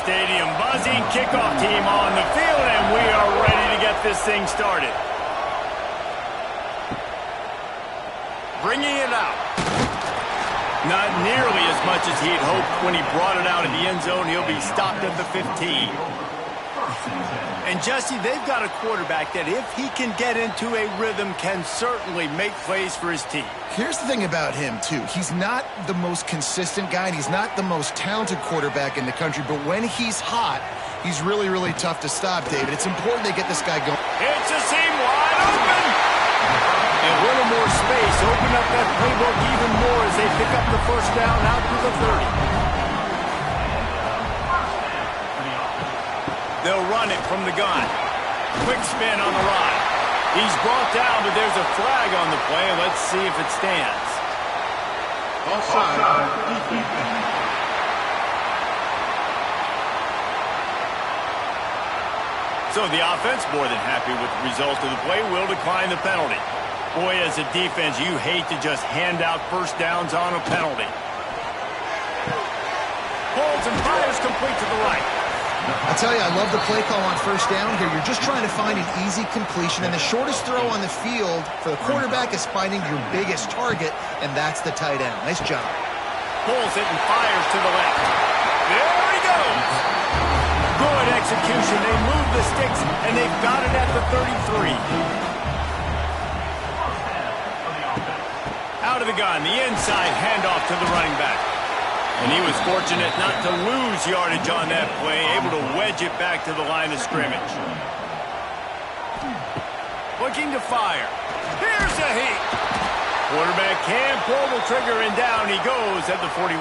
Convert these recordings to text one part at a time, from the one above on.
stadium. Buzzing kickoff team on the field, and we are ready to get this thing started. Bringing it out. Not nearly as much as he had hoped when he brought it out of the end zone. He'll be stopped at the 15. And, Jesse, they've got a quarterback that, if he can get into a rhythm, can certainly make plays for his team. Here's the thing about him, too. He's not the most consistent guy, and he's not the most talented quarterback in the country. But when he's hot, he's really, really tough to stop, David. It's important they get this guy going. It's a seam wide open. And a little more space. Open up that playbook even more as they pick up the first down out to the 30. They'll run it from the gun. Quick spin on the ride. He's brought down, but there's a flag on the play. Let's see if it stands. Offside. So the offense, more than happy with the result of the play, will decline the penalty. Boy, as a defense, you hate to just hand out first downs on a penalty. Holds and fires complete to the right. I tell you, I love the play call on first down here. You're just trying to find an easy completion, and the shortest throw on the field for the quarterback is finding your biggest target, and that's the tight end. Nice job. Pulls it and fires to the left. There he goes. Good execution. They move the sticks, and they've got it at the 33. Out of the gun, the inside handoff to the running back. And he was fortunate not to lose yardage on that play, able to wedge it back to the line of scrimmage. Looking to fire. Here's a heat. Quarterback can pull the trigger, and down he goes at the 41.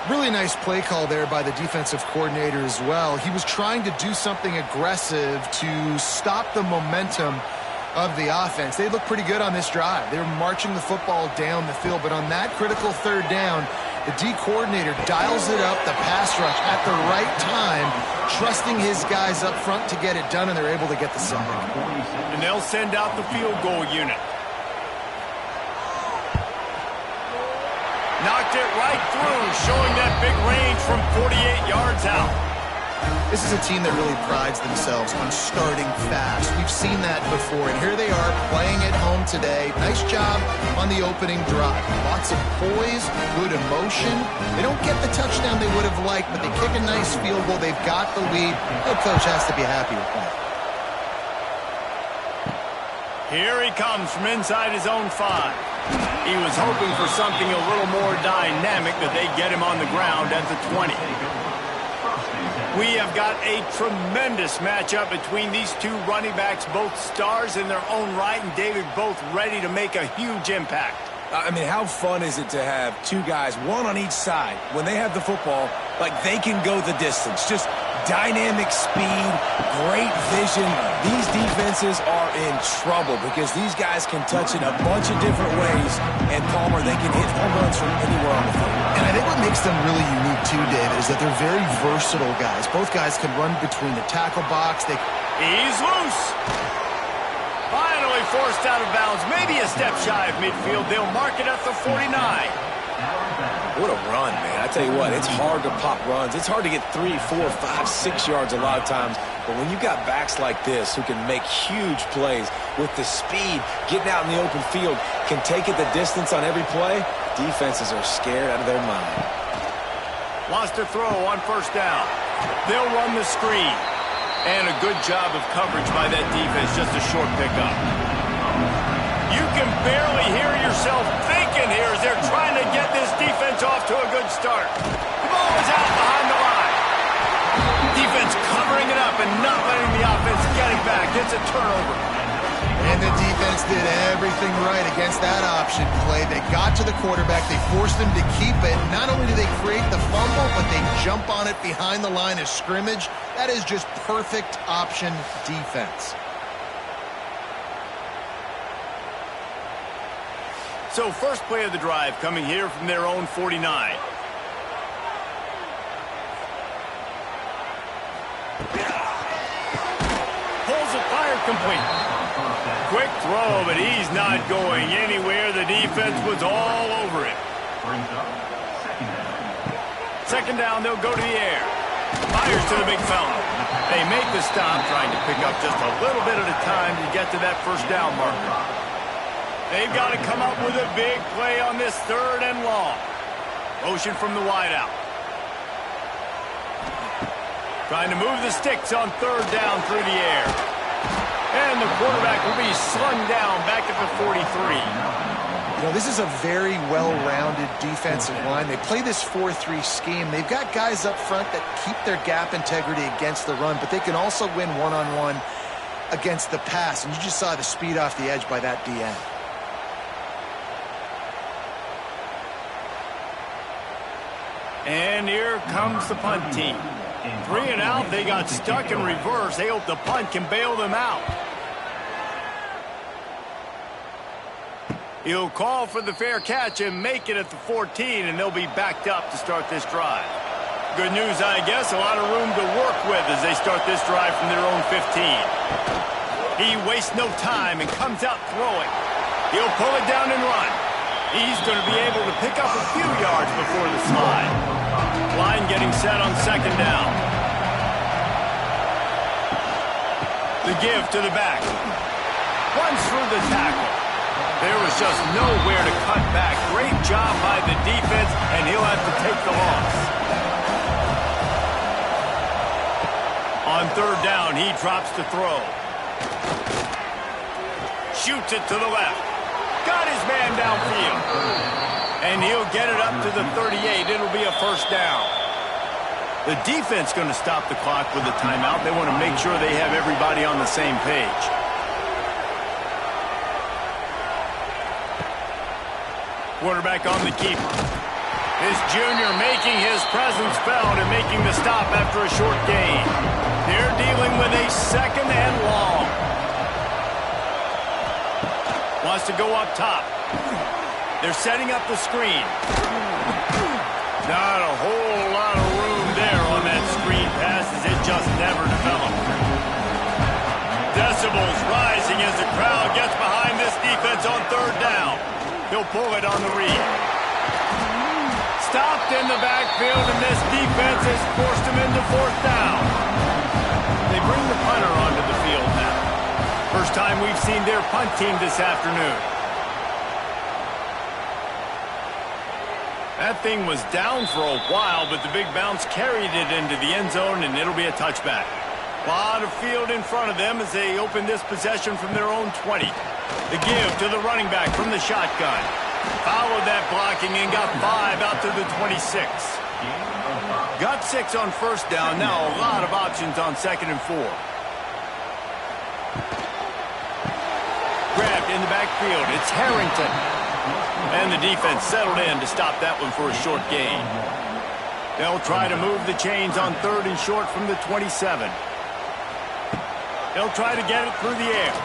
Really nice play call there by the defensive coordinator as well. He was trying to do something aggressive to stop the momentum of the offense. They look pretty good on this drive. They were marching the football down the field, but on that critical third down, the D coordinator dials it up, the pass rush, at the right time, trusting his guys up front to get it done, and they're able to get the sack. And they'll send out the field goal unit. Knocked it right through, showing that big range from 48 yards out. This is a team that really prides themselves on starting fast. We've seen that before, and here they are playing at home today. Nice job on the opening drive. Lots of poise, good emotion. They don't get the touchdown they would have liked, but they kick a nice field goal. They've got the lead. The coach has to be happy with that. Here he comes from inside his own 5. He was hoping for something a little more dynamic, but they get him on the ground at the 20. We have got a tremendous matchup between these two running backs, both stars in their own right, and David, both ready to make a huge impact. I mean, how fun is it to have two guys, one on each side, when they have the football, like they can go the distance. Just dynamic speed, great vision. These defenses are in trouble because these guys can touch it a bunch of different ways, and Palmer, they can hit home runs from anywhere on the field. And I think what makes them really unique too, David, is that they're very versatile guys. Both guys can run between the tackle box. He's loose. Finally forced out of bounds, maybe a step shy of midfield. They'll mark it at the 49. What a run, man. I tell you what, it's hard to pop runs. It's hard to get 3, 4, 5, 6 yards a lot of times. But when you've got backs like this who can make huge plays with the speed, getting out in the open field, can take it the distance on every play, defenses are scared out of their mind. Lost a throw on first down. They'll run the screen. And a good job of coverage by that defense, just a short pickup. You can barely hear yourself thinking here as they're trying to get this defense off to a good start. The ball is out behind the line. Defense covering it up and not letting the offense get it back. It's a turnover. And the defense did everything right against that option play. They got to the quarterback. They forced him to keep it. Not only do they create the fumble, but they jump on it behind the line of scrimmage. That is just perfect option defense. So first play of the drive coming here from their own 49. Pulls it, fired complete. Quick throw, but he's not going anywhere. The defense was all over it. Second down, they'll go to the air. Fires to the big fella. They make the stop, trying to pick up just a little bit at a time to get to that first down marker. They've got to come up with a big play on this 3rd and long. Motion from the wideout. Trying to move the sticks on 3rd down through the air. And the quarterback will be slung down back at the 43. You know, this is a very well-rounded defensive line. They play this 4-3 scheme. They've got guys up front that keep their gap integrity against the run, but they can also win one-on-one against the pass. And you just saw the speed off the edge by that DN. And here comes the punt team. 3 and out, they got stuck in reverse. They hope the punt can bail them out. He'll call for the fair catch and make it at the 14, and they'll be backed up to start this drive. Good news, I guess, a lot of room to work with as they start this drive from their own 15. He wastes no time and comes out throwing. He'll pull it down and run. He's going to be able to pick up a few yards before the slide. Line getting set on 2nd down. The give to the back. Runs through the tackle. There was just nowhere to cut back. Great job by the defense, and he'll have to take the loss. On 3rd down, he drops to throw. Shoots it to the left. Got his man downfield. And he'll get it up to the 38. It'll be a 1st down. The defense going to stop the clock with a timeout. They want to make sure they have everybody on the same page. Quarterback on the keeper. This junior making his presence felt and making the stop after a short gain. They're dealing with a 2nd and long. Wants to go up top. They're setting up the screen. Not a whole lot of room there on that screen pass as it just never developed. Decibels rising as the crowd gets behind this defense on 3rd down. He'll pull it on the read. Stopped in the backfield, and this defense has forced him into 4th down. They bring the punter onto the field now. First time we've seen their punt team this afternoon. That thing was down for a while, but the big bounce carried it into the end zone, and it'll be a touchback. A lot of field in front of them as they open this possession from their own 20. The give to the running back from the shotgun. Followed that blocking and got 5 out to the 26. Got 6 on 1st down. Now a lot of options on 2nd and 4. Grabbed in the backfield. It's Harrington. And the defense settled in to stop that one for a short gain. They'll try to move the chains on 3rd and short from the 27. They'll try to get it through the air.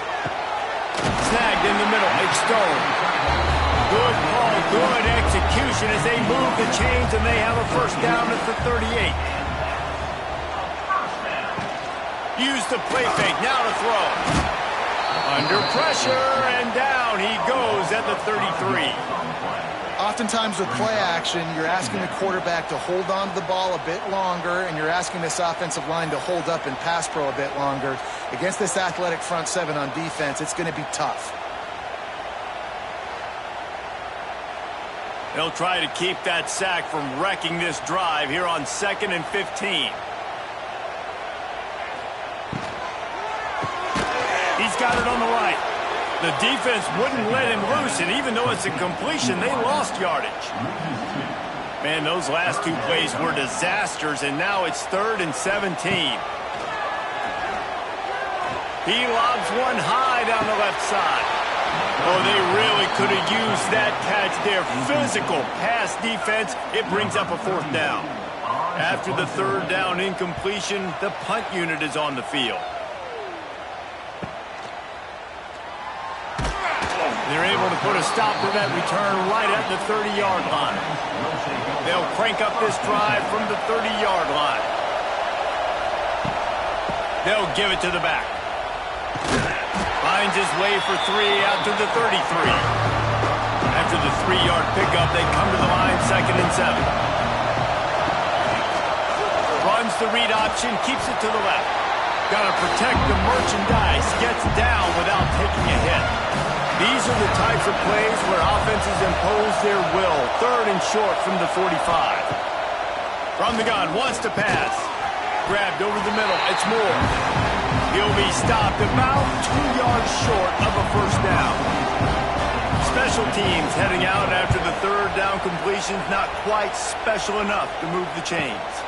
Snagged in the middle. It's Stone. Good call, good execution as they move the chains, and they have a 1st down at the 38. Use the play fake. Now to throw. Under pressure, and down he goes at the 33. Oftentimes with play action, you're asking the quarterback to hold on to the ball a bit longer, and you're asking this offensive line to hold up in pass pro a bit longer. Against this athletic front 7 on defense, it's going to be tough. They'll try to keep that sack from wrecking this drive here on 2nd and 15. He's got it on the right. The defense wouldn't let him loose, and even though it's a completion, they lost yardage. Man, those last 2 plays were disasters, and now it's 3rd and 17. He lobs one high down the left side. Oh, they really could have used that catch there. Physical pass defense. It brings up a 4th down. After the 3rd down incompletion, the punt unit is on the field. They're able to put a stop to that return right at the 30-yard line. They'll crank up this drive from the 30-yard line. They'll give it to the back. Finds his way for 3 out to the 33. After the 3-yard pickup, they come to the line 2nd and 7. Runs the read option, keeps it to the left. Got to protect the merchandise, gets down without taking a hit. These are the types of plays where offenses impose their will. 3rd and short from the 45. From the gun, wants to pass. Grabbed over the middle, it's Moore. He'll be stopped about 2 yards short of a first down. Special teams heading out after the 3rd down completion's not quite special enough to move the chains.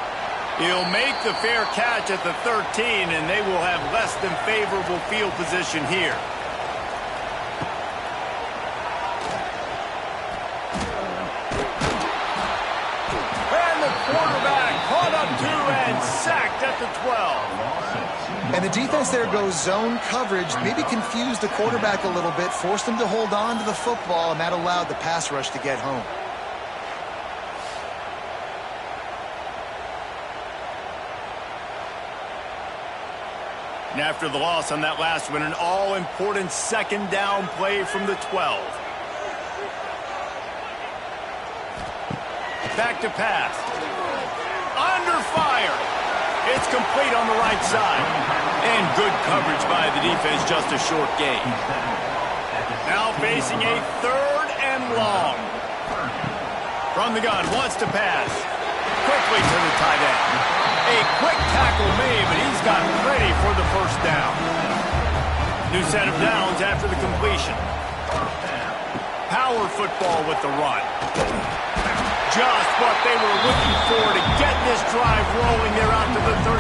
He'll make the fair catch at the 13, and they will have less than favorable field position here. And the quarterback caught up to and sacked at the 12. And the defense there goes zone coverage, maybe confused the quarterback a little bit, forced him to hold on to the football, and that allowed the pass rush to get home. And after the loss on that last one, an all-important 2nd down play from the 12. Back to pass. Under fire. It's complete on the right side. And good coverage by the defense, just a short gain. Now facing a 3rd and long. From the gun, wants to pass. Quickly to the tight end. A quick tackle made, but he's got ready for the first down. New set of downs after the completion. Power football with the run. Just what they were looking for to get this drive rolling. They're out to the 35.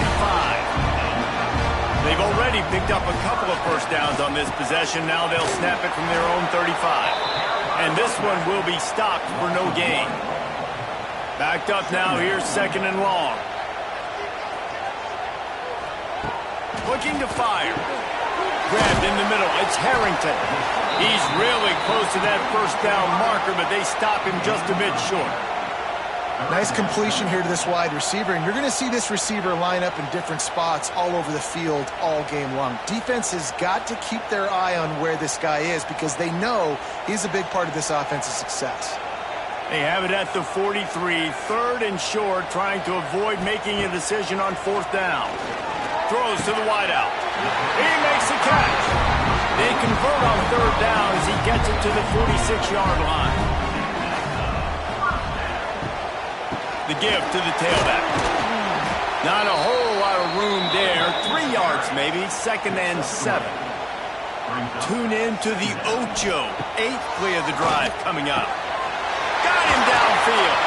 They've already picked up a couple of first downs on this possession. Now they'll snap it from their own 35. And this one will be stopped for no gain. Backed up now, here's 2nd and long. Looking to fire. Grabbed in the middle. It's Harrington. He's really close to that first down marker, but they stop him just a bit short. Nice completion here to this wide receiver, and you're going to see this receiver line up in different spots all over the field all game long. Defense has got to keep their eye on where this guy is because they know he's a big part of this offense's success. They have it at the 43, 3rd and short, trying to avoid making a decision on 4th down. Throws to the wideout. He makes the catch. They convert on 3rd down as he gets it to the 46-yard line. The give to the tailback. Not a whole lot of room there. 3 yards maybe. 2nd and 7. Tune in to the Ocho. 8th play of the drive coming up. Got him downfield.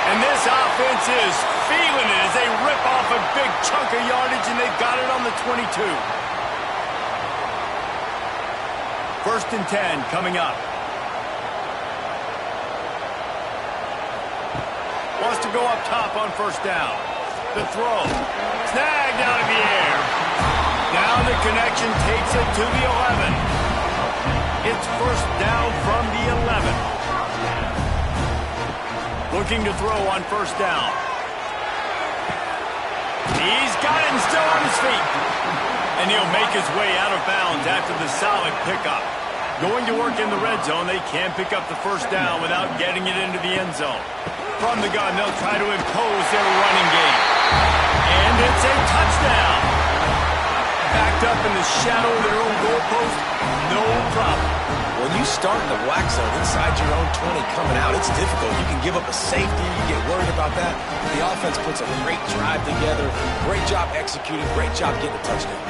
And this offense is feeling it as they rip off a big chunk of yardage, and they've got it on the 22. 1st and 10 coming up. Wants to go up top on 1st down. The throw. Snagged out of the air. Now the connection takes it to the 11. It's 1st down from the 11. Looking to throw on 1st down. He's got it and still on his feet. And he'll make his way out of bounds after the solid pickup. Going to work in the red zone, they can't pick up the 1st down without getting it into the end zone. From the gun, they'll try to impose their running game. And it's a touchdown. Backed up in the shadow of their own goalpost, no problem. When you start in the black zone inside your own 20 coming out, it's difficult. You can give up a safety. You get worried about that. The offense puts a great drive together. Great job executing. Great job getting a touchdown.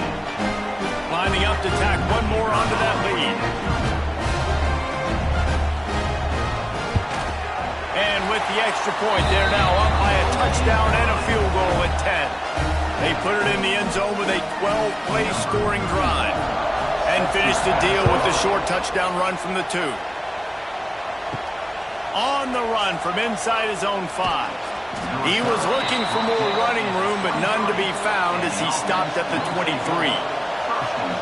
Lining up to tack one more onto that lead. And with the extra point, they're now up by a touchdown and a field goal at 10. They put it in the end zone with a 12-play scoring drive. And finish the deal with the short touchdown run from the 2. On the run from inside his own 5. He was looking for more running room, but none to be found as he stopped at the 23.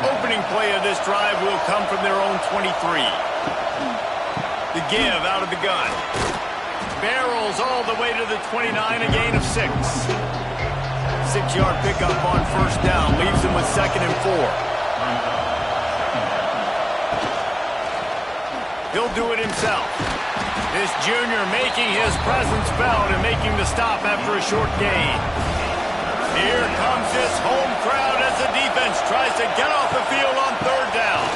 Opening play of this drive will come from their own 23. The give out of the gun. Barrels all the way to the 29, a gain of 6. 6-yard pickup on 1st down leaves him with 2nd and 4. He'll do it himself. This junior making his presence felt and making the stop after a short gain. Here comes this home crowd as the defense tries to get off the field on third down.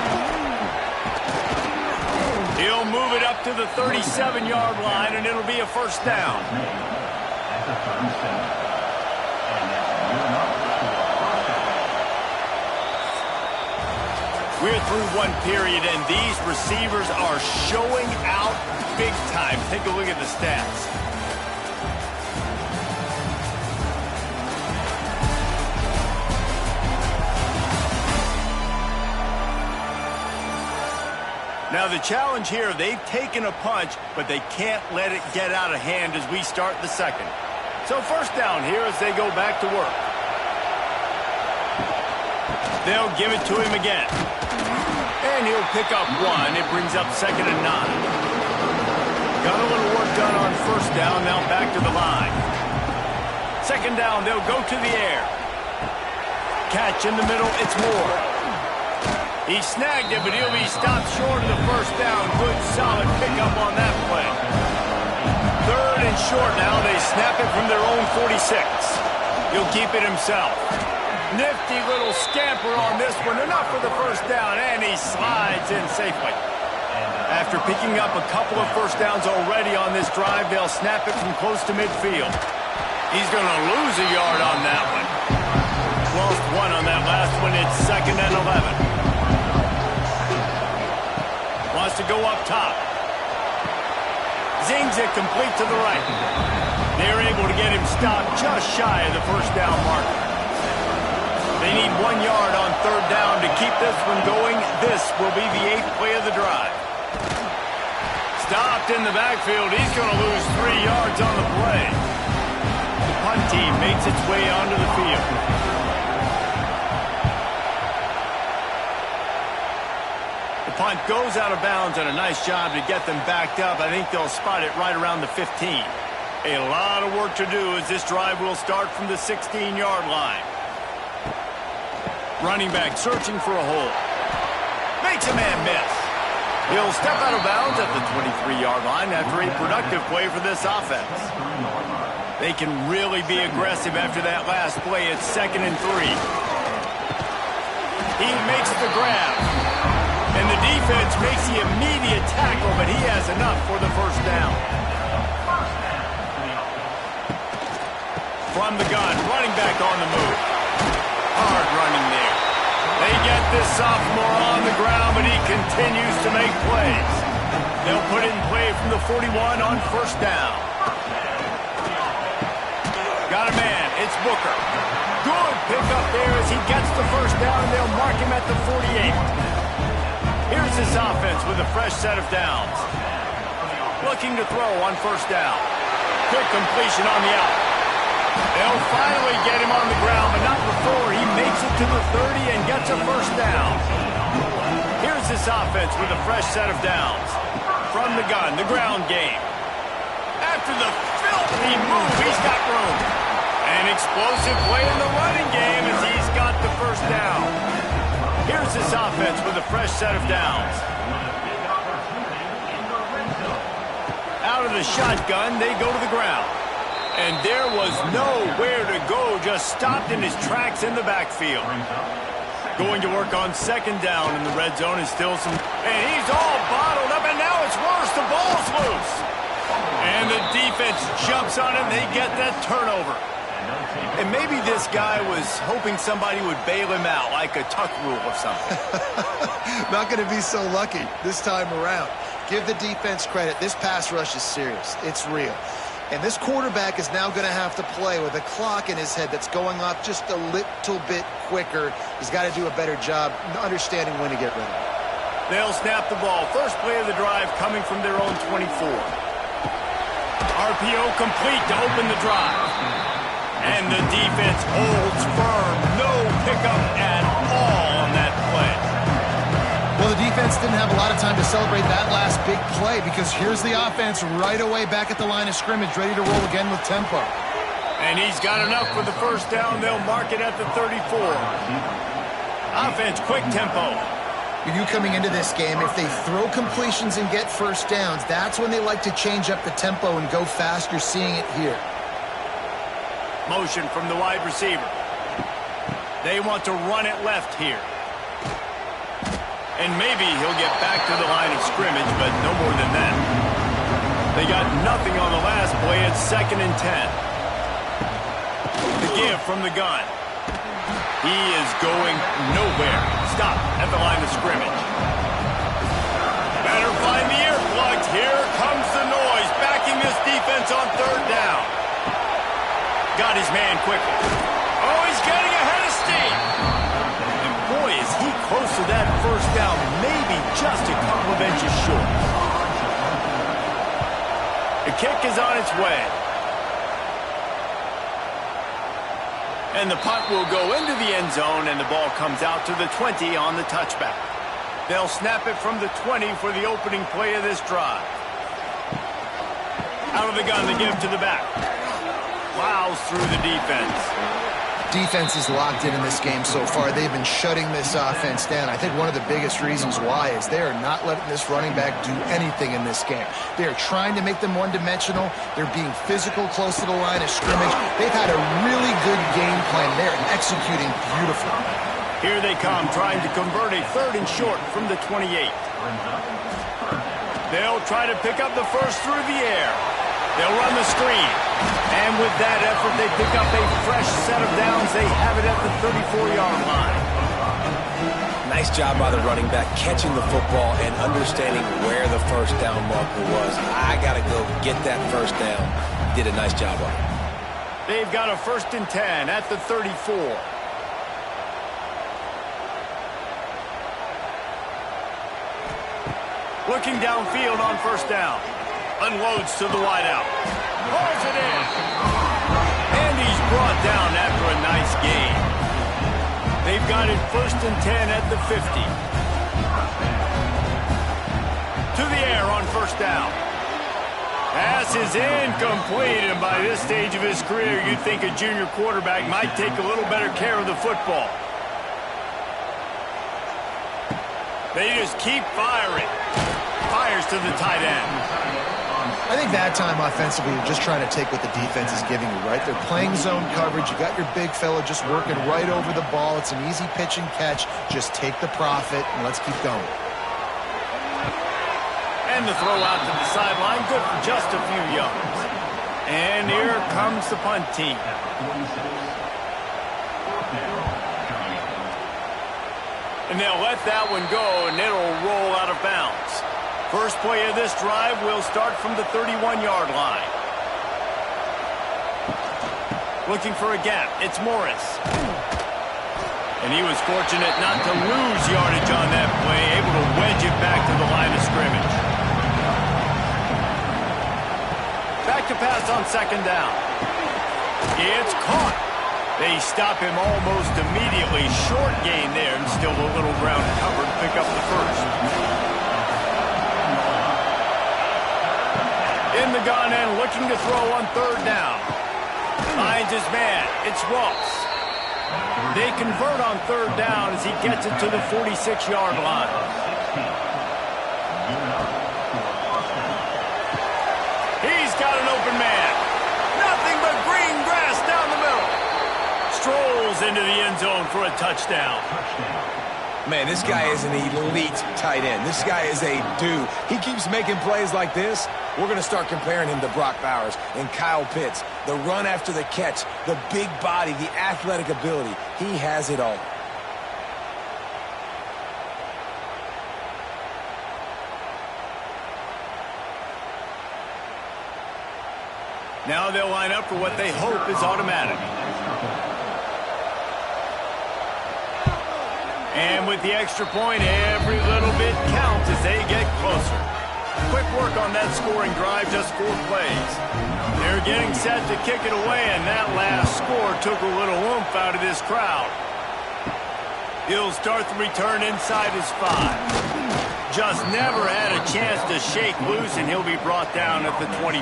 He'll move it up to the 37-yard line, and it'll be a first down. We're through one period, and these receivers are showing out big time. Take a look at the stats. Now the challenge here, they've taken a punch, but they can't let it get out of hand as we start the second. So first down here as they go back to work. They'll give it to him again. And he'll pick up one. It brings up 2nd and 9. Got a little work done on first down, now back to the line. 2nd down, they'll go to the air. Catch in the middle, it's Moore. He snagged it, but he'll be stopped short of the first down. Good, solid pickup on that play. 3rd and short now. They snap it from their own 46. He'll keep it himself. Nifty little scamper on this one. Enough for the first down, and he slides in safely. After picking up a couple of first downs already on this drive, they'll snap it from close to midfield. He's going to lose a yard on that one. Lost one on that last one. It's 2nd and 11. Wants to go up top. Zings it complete to the right. They're able to get him stopped just shy of the first down marker. They need 1 yard on third down to keep this one going. This will be the 8th play of the drive. Stopped in the backfield. He's going to lose 3 yards on the play. The punt team makes its way onto the field. The punt goes out of bounds, and a nice job to get them backed up. I think they'll spot it right around the 15. A lot of work to do as this drive will start from the 16-yard line. Running back searching for a hole. Makes a man miss. He'll step out of bounds at the 23-yard line after a productive play for this offense. They can really be aggressive after that last play. It's 2nd and 3. He makes the grab. And the defense makes the immediate tackle, but he has enough for the first down. From the gun, running back on the move. Hard running there. They get this sophomore on the ground, but he continues to make plays. They'll put it in play from the 41 on first down. Got a man. It's Booker. Good pickup there as he gets the first down, and they'll mark him at the 48. Here's this offense with a fresh set of downs. Looking to throw on first down. Quick completion on the out. They'll finally get him on the ground, but not before he makes it to the 30 and gets a first down. Here's this offense with a fresh set of downs. From the gun, the ground game. After the filthy move, he's got room. An explosive play in the running game as he's got the first down. Here's this offense with a fresh set of downs. Out of the shotgun, they go to the ground. And there was nowhere to go, just stopped in his tracks in the backfield. Going to work on 2nd down in the red zone is still some... And he's all bottled up, and now it's worse. The ball's loose. And the defense jumps on him. They get that turnover. And maybe this guy was hoping somebody would bail him out, like a tuck rule or something. Not going to be so lucky this time around. Give the defense credit. This pass rush is serious. It's real. And this quarterback is now going to have to play with a clock in his head that's going off just a little bit quicker. He's got to do a better job understanding when to get rid of it. They'll snap the ball. First play of the drive coming from their own 24. RPO complete to open the drive. And the defense holds firm. No pickup at all on that play. Well, the defense didn't have a lot of time to celebrate that last big play because here's the offense right away back at the line of scrimmage, ready to roll again with tempo. And he's got enough for the first down. They'll mark it at the 34. Offense, quick tempo. You coming into this game, if they throw completions and get first downs, that's when they like to change up the tempo and go fast. You're seeing it here. Motion from the wide receiver. They want to run it left here. And maybe he'll get back to the line of scrimmage, but no more than that. They got nothing on the last play. It's 2nd and 10. The give from the gun. He is going nowhere. Stop at the line of scrimmage. Better find the earplugs. Here comes the noise, backing this defense on 3rd down. Got his man quickly. Oh, he's getting ahead of steam. And boy, is he close to that 1st down, maybe just a couple of inches short. The kick is on its way. And the punt will go into the end zone, and the ball comes out to the 20 on the touchback. They'll snap it from the 20 for the opening play of this drive. Out of the gun, the give to the back. Plows through the defense. Defense is locked in this game so far. They've been shutting this offense down. I think one of the biggest reasons why is they are not letting this running back do anything in this game. They are trying to make them one-dimensional. They're being physical close to the line of scrimmage. They've had a really good game plan there and executing beautifully. Here they come, trying to convert a 3rd and short from the 28. They'll try to pick up the first through the air. They'll run the screen. And with that effort, they pick up a fresh set of downs. They have it at the 34-yard line. Nice job by the running back, catching the football and understanding where the 1st down marker was. I got to go get that 1st down. Did a nice job on it. They've got a 1st and 10 at the 34. Looking downfield on 1st down. Unloads to the wideout. Pulls it in. And he's brought down after a nice gain. They've got it 1st and 10 at the 50. To the air on 1st down. Pass is incomplete, and by this stage of his career, you'd think a junior quarterback might take a little better care of the football. They just keep firing. Fires to the tight end. I think that time offensively, you're just trying to take what the defense is giving you, right? They're playing zone coverage. You got your big fella just working right over the ball. It's an easy pitch and catch. Just take the profit, and let's keep going. And the throw out to the sideline, good for just a few yards. And here comes the punt team. And they'll let that one go, and it'll roll out of bounds. First play of this drive will start from the 31-yard line. Looking for a gap. It's Morris. And he was fortunate not to lose yardage on that play, able to wedge it back to the line of scrimmage. Back to pass on 2nd down. It's caught. They stop him almost immediately. Short gain there, and still a little ground covered. Pick up the 1st. In the gun and looking to throw on 3rd down. Finds his man. It's Ross. They convert on 3rd down as he gets it to the 46-yard line. He's got an open man. Nothing but green grass down the middle. Strolls into the end zone for a touchdown. Man, this guy is an elite tight end. This guy is a dude. He keeps making plays like this. We're going to start comparing him to Brock Bowers and Kyle Pitts. The run after the catch, the big body, the athletic ability. He has it all. Now they'll line up for what they hope is automatic. And with the extra point, every little bit counts as they get closer. Quick work on that scoring drive, just 4 plays. They're getting set to kick it away, and that last score took a little oomph out of this crowd. He'll start the return inside his 5. Just never had a chance to shake loose, and he'll be brought down at the 24.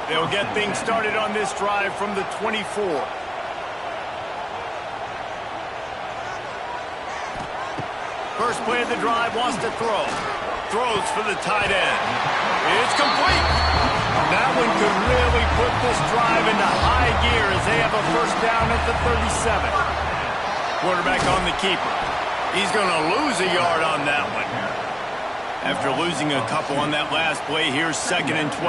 They'll get things started on this drive from the 24. First play of the drive, wants to throw. Throws for the tight end. It's complete. That one could really put this drive into high gear as they have a first down at the 37. Quarterback on the keeper. He's going to lose a yard on that one. After losing a couple on that last play, here's 2nd and 12.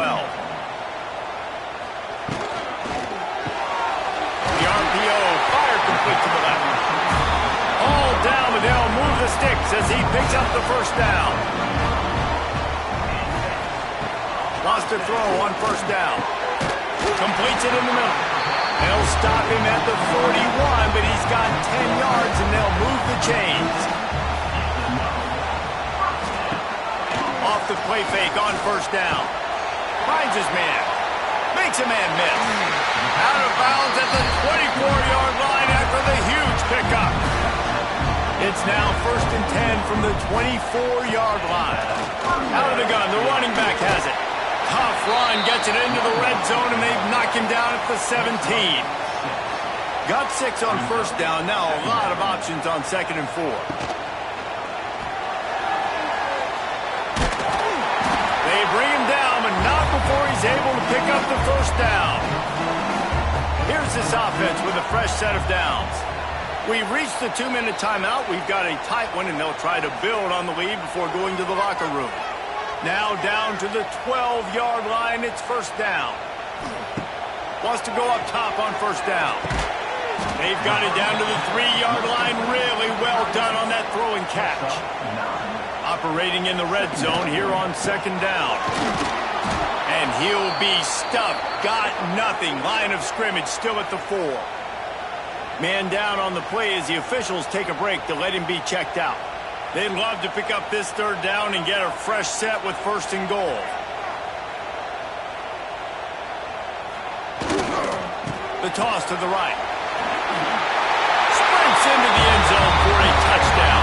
The RPO, fire complete to the left. All down, but they'll move the sticks as he picks up the first down. Lost a throw on first down. Completes it in the middle. They'll stop him at the 41, but he's got 10 yards, and they'll move the chains. Off the play fake on first down. Finds his man. Makes a man miss. Out of bounds at the 24-yard line after the huge pickup. It's now 1st and 10 from the 24-yard line. Out of the gun, the running back has it. Tough run, gets it into the red zone, and they've knocked him down at the 17. Got 6 on first down, now a lot of options on 2nd and 4. They bring him down, but not before he's able to pick up the first down. Here's this offense with a fresh set of downs. We've reached the 2-minute timeout. We've got a tight one, and they'll try to build on the lead before going to the locker room. Now down to the 12-yard line. It's first down. Wants to go up top on first down. They've got it down to the 3-yard line. Really well done on that throw and catch. Operating in the red zone here on 2nd down. And he'll be stuffed. Got nothing. Line of scrimmage still at the 4. Man down on the play as the officials take a break to let him be checked out. They'd love to pick up this 3rd down and get a fresh set with 1st and goal. The toss to the right. Sprints into the end zone for a touchdown.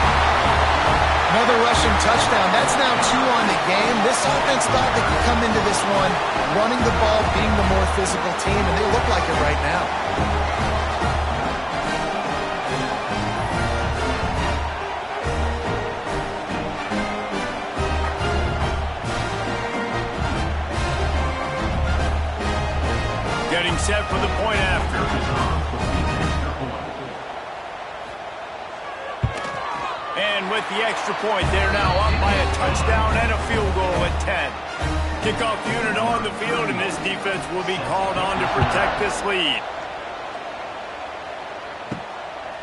Another rushing touchdown. That's now 2 on the game. This offense thought they could come into this one running the ball, being the more physical team, and they look like it right now. Getting set for the point after. And with the extra point, they're now up by a touchdown and a field goal at 10. Kickoff unit on the field, and this defense will be called on to protect this lead.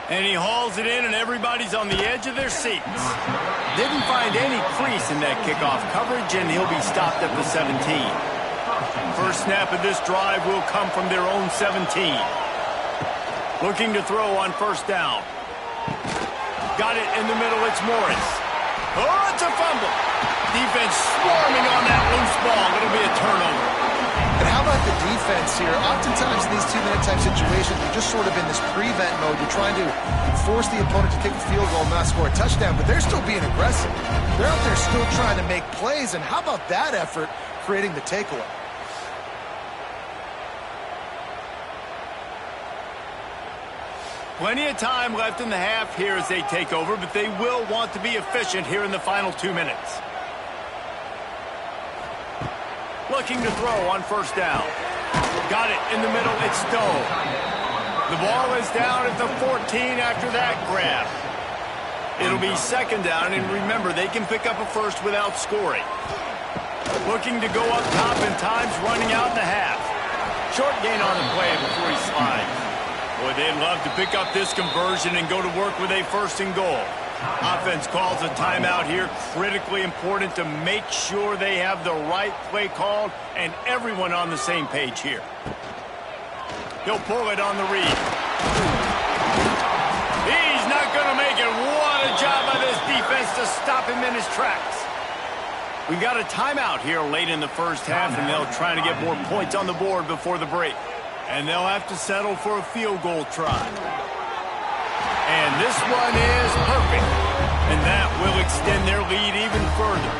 And he hauls it in, and everybody's on the edge of their seats. Didn't find any crease in that kickoff coverage, and he'll be stopped at the 17. First snap of this drive will come from their own 17. Looking to throw on first down. Got it in the middle, it's Morris. Oh, it's a fumble. Defense swarming on that loose ball. It'll be a turnover. And how about the defense here? Oftentimes in these 2-minute type situations, you're just sort of in this prevent mode. You're trying to force the opponent to kick a field goal and not score a touchdown, but they're still being aggressive. They're out there still trying to make plays, and how about that effort creating the takeaway? Plenty of time left in the half here as they take over, but they will want to be efficient here in the final 2 minutes. Looking to throw on first down. Got it in the middle, it's Stowe. The ball is down at the 14 after that grab. It'll be 2nd down, and remember, they can pick up a first without scoring. Looking to go up top, and time's running out in the half. Short gain on the play before he slides. Boy, they'd love to pick up this conversion and go to work with a 1st and goal. Offense calls a timeout here. Critically important to make sure they have the right play called and everyone on the same page here. He'll pull it on the read. He's not going to make it. What a job by this defense to stop him in his tracks. We've got a timeout here late in the first half, and they'll try to get more points on the board before the break. And they'll have to settle for a field goal try. And this one is perfect. And that will extend their lead even further.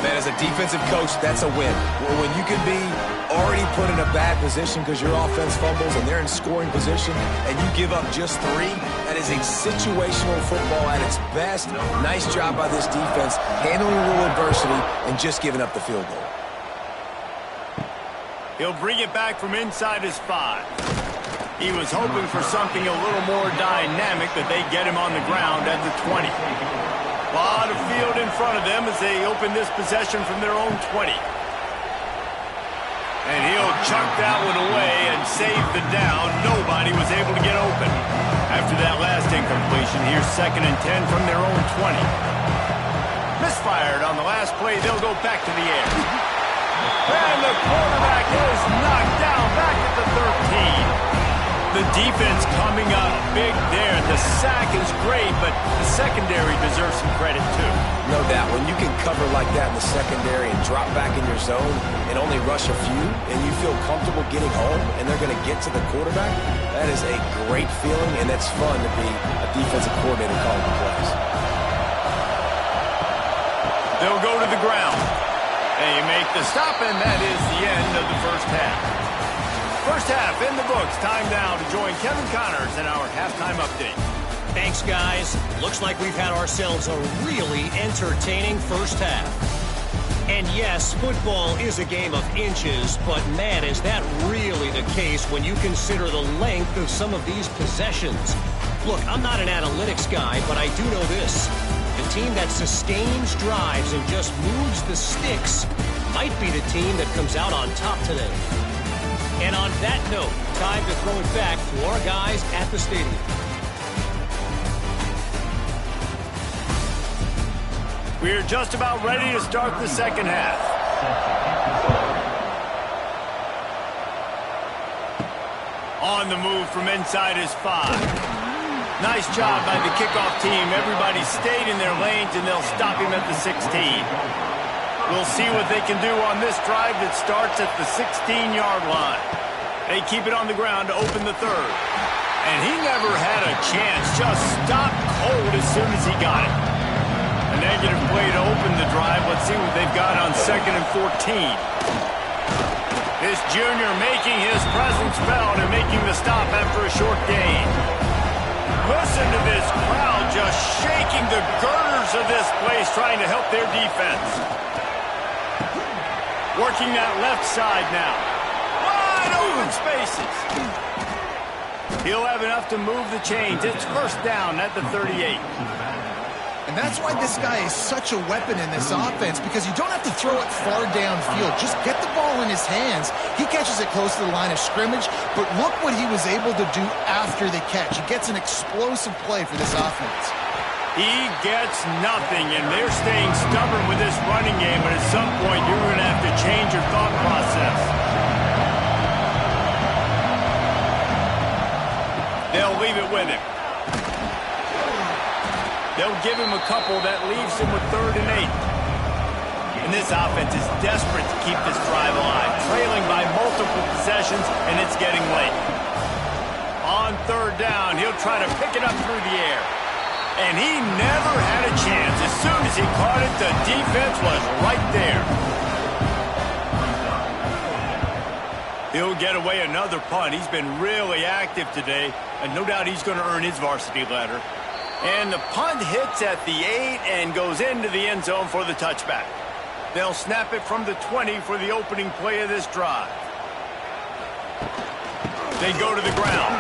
Man, as a defensive coach, that's a win. When you can be already put in a bad position because your offense fumbles and they're in scoring position and you give up just 3, that is a situational football at its best. Nice job by this defense handling a little adversity and just giving up the field goal. He'll bring it back from inside his 5. He was hoping for something a little more dynamic, but they get him on the ground at the 20. A lot of field in front of them as they open this possession from their own 20. And he'll chuck that one away and save the down. Nobody was able to get open. After that last incompletion, here's 2nd and 10 from their own 20. Misfired on the last play. They'll go back to the air. And the quarterback is knocked down back at the 13. The defense coming up big there. The sack is great, but the secondary deserves some credit too. No doubt. When you can cover like that in the secondary and drop back in your zone and only rush a few, and you feel comfortable getting home, and they're going to get to the quarterback, that is a great feeling, and it's fun to be a defensive coordinator calling the plays. They'll go to the ground. They make the stop, and that is the end of the first half. First half in the books. Time now to join Kevin Connors in our halftime update. Thanks, guys. Looks like we've had ourselves a really entertaining first half. And yes, football is a game of inches, but man, is that really the case when you consider the length of some of these possessions. Look, I'm not an analytics guy, but I do know this. The team that sustains drives and just moves the sticks might be the team that comes out on top today. And on that note, time to throw it back to our guys at the stadium. We're just about ready to start the second half. On the move from inside his 5. Nice job by the kickoff team. Everybody stayed in their lanes, and they'll stop him at the 16. We'll see what they can do on this drive that starts at the 16-yard line. They keep it on the ground to open the 3rd. And he never had a chance. Just stopped cold as soon as he got it. A negative play to open the drive. Let's see what they've got on 2nd and 14. This junior making his presence felt and making the stop after a short gain. Listen to this crowd just shaking the girders of this place, trying to help their defense. Working that left side now. Wide open spaces. He'll have enough to move the chains. It's first down at the 38. And that's why this guy is such a weapon in this offense, because you don't have to throw it far downfield. Just get the ball in his hands. He catches it close to the line of scrimmage, but look what he was able to do after the catch. He gets an explosive play for this offense. He gets nothing, and they're staying stubborn with this running game, but at some point you're going to have to change your thought process. They'll leave it with him. They'll give him a couple that leaves him with 3rd and 8. And this offense is desperate to keep this drive alive, trailing by multiple possessions, and it's getting late. On 3rd down, he'll try to pick it up through the air. And he never had a chance. As soon as he caught it, the defense was right there. He'll get away another punt. He's been really active today, and no doubt he's going to earn his varsity letter. And the punt hits at the 8 and goes into the end zone for the touchback. They'll snap it from the 20 for the opening play of this drive. They go to the ground.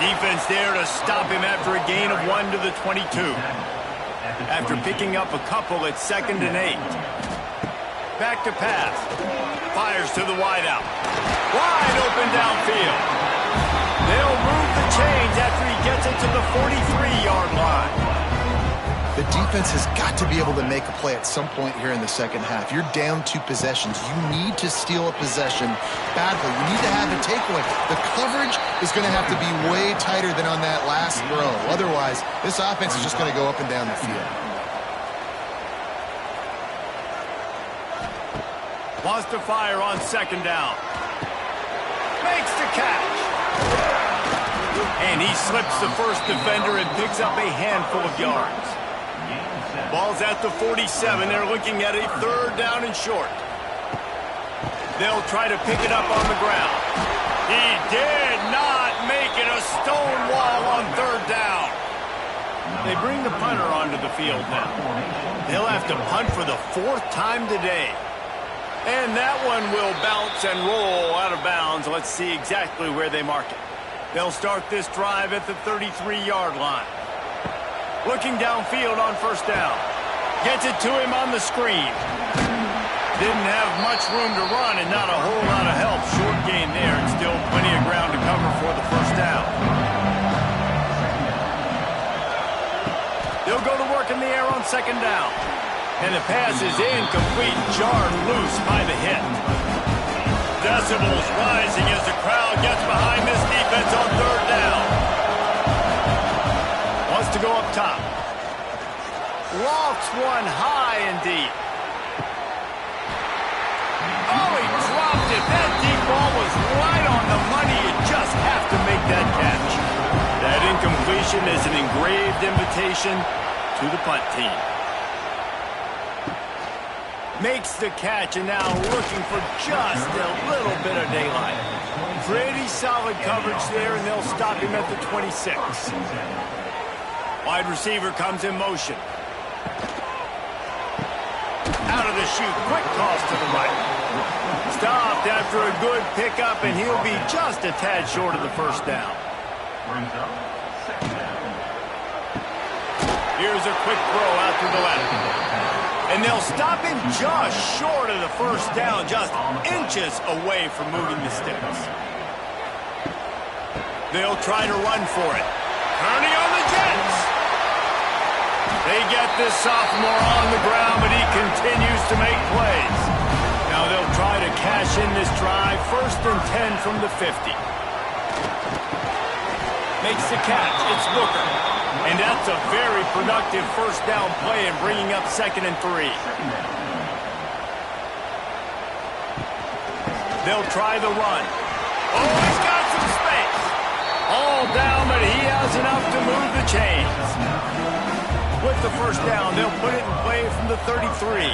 Defense there to stop him after a gain of 1 to the 22. After picking up a couple, it's 2nd and 8. Back to pass. Fires to the wideout. Wide open downfield. They'll move the chains after he gets it to the 43-yard line. The defense has got to be able to make a play at some point here in the second half. You're down 2 possessions. You need to steal a possession badly. You need to have a takeaway. The coverage is going to have to be way tighter than on that last throw. Otherwise, this offense is just going to go up and down the field. Wants to fire on 2nd down. Makes the catch. And he slips the first defender and picks up a handful of yards. Ball's at the 47. They're looking at a 3rd down and short. They'll try to pick it up on the ground. He did not make it a stone wall on 3rd down. They bring the punter onto the field now. They'll have to punt for the 4th time today. And that one will bounce and roll out of bounds. Let's see exactly where they mark it. They'll start this drive at the 33-yard line. Looking downfield on first down. Gets it to him on the screen. Didn't have much room to run and not a whole lot of help. Short gain there and still plenty of ground to cover for the first down. They'll go to work in the air on second down. And the pass is incomplete, jarred loose by the hit. Decibels rising as the crowd gets behind this defense on third down. Wants to go up top. Lofts one high and deep. Oh, he dropped it. That deep ball was right on the money. You just have to make that catch. That incompletion is an engraved invitation to the punt team. Makes the catch and now looking for just a little bit of daylight. Pretty solid coverage there, and they'll stop him at the 26. Wide receiver comes in motion. Out of the chute, quick toss to the right. Stopped after a good pickup, and he'll be just a tad short of the first down. Here's a quick throw out to the left. And they'll stop him just short of the first down, just inches away from moving the sticks. They'll try to run for it. Turning on the Jets. They get this sophomore on the ground, but he continues to make plays. Now they'll try to cash in this drive. 1st and 10 from the 50. Makes the catch. It's Booker. And that's a very productive first down play and bringing up 2nd and 3. They'll try the run. Oh, he's got some space. All down, but he has enough to move the chains. With the first down, they'll put it in play from the 33.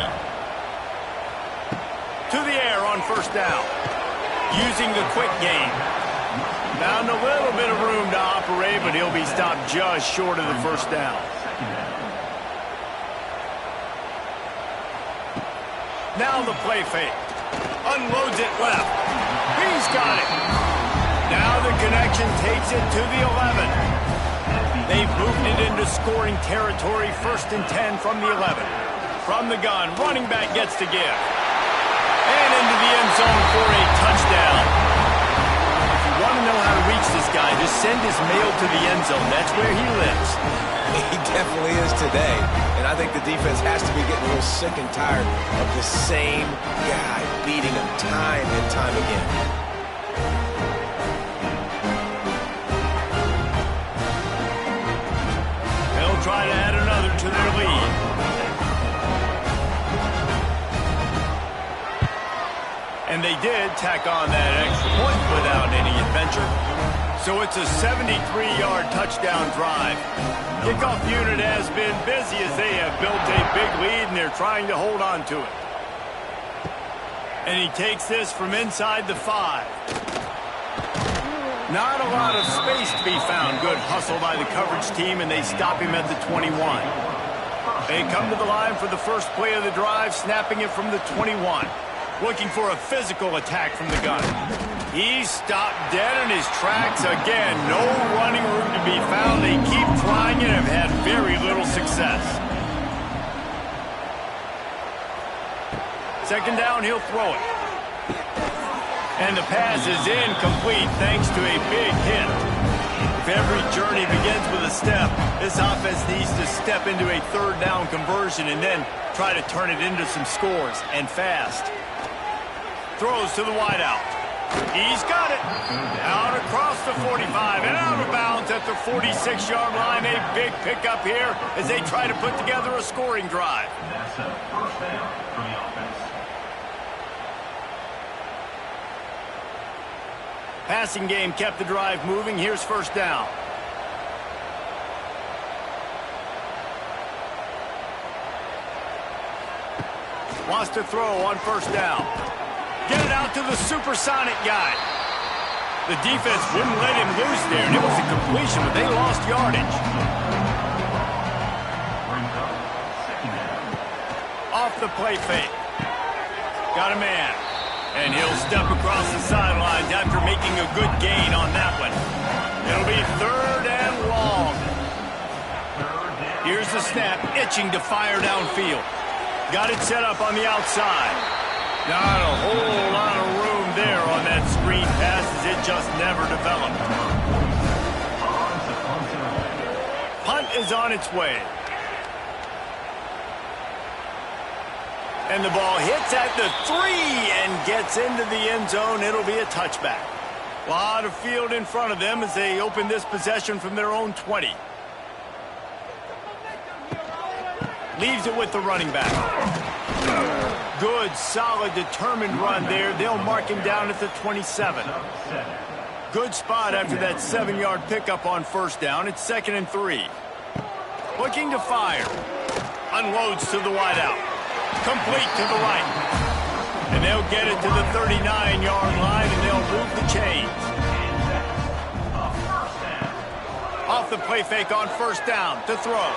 To the air on first down. Using the quick game. Found a little bit of room to operate, but he'll be stopped just short of the first down. Now the play fake. Unloads it left. He's got it. Now the connection takes it to the 11. They've moved it into scoring territory. 1st and 10 from the 11. From the gun, running back gets to give. And into the end zone for a touchdown. Want to know how to reach this guy, just send his mail to the end zone. That's where he lives. He definitely is today. And I think the defense has to be getting a little sick and tired of the same guy beating him time and time again. They'll try to add another to their lead. And they did tack on that extra point without any adventure. So it's a 73-yard touchdown drive. Kickoff unit has been busy as they have built a big lead, and they're trying to hold on to it. And he takes this from inside the 5. Not a lot of space to be found. Good hustle by the coverage team, and they stop him at the 21. They come to the line for the first play of the drive, snapping it from the 21. Looking for a physical attack from the gun. He's stopped dead in his tracks again. No running room to be found. They keep trying and have had very little success. 2nd down, he'll throw it. And the pass is incomplete thanks to a big hit. If every journey begins with a step, this offense needs to step into a 3rd down conversion and then try to turn it into some scores, and fast. Throws to the wideout. He's got it. Out across the 45 and out of bounds at the 46-yard line. A big pickup here as they try to put together a scoring drive. That's a first down for the offense. Passing game kept the drive moving. Here's first down. Wants to throw on first down. Get it out to the supersonic guy. The defense wouldn't let him loose there, and it was a completion, but they lost yardage. Off the play fake. Got a man. And he'll step across the sidelines after making a good gain on that one. It'll be 3rd and long. Here's the snap, itching to fire downfield. Got it set up on the outside. Not a whole lot of room there on that screen pass as it just never developed. Punt is on its way. And the ball hits at the 3 and gets into the end zone. It'll be a touchback. A lot of field in front of them as they open this possession from their own 20. Leaves it with the running back. Good, solid, determined run there. They'll mark him down at the 27. Good spot after that 7-yard pickup on 1st down. It's 2nd and 3. Looking to fire. Unloads to the wideout. Complete to the right. And they'll get it to the 39-yard line, and they'll move the chains. Off the play fake on 1st down to throw.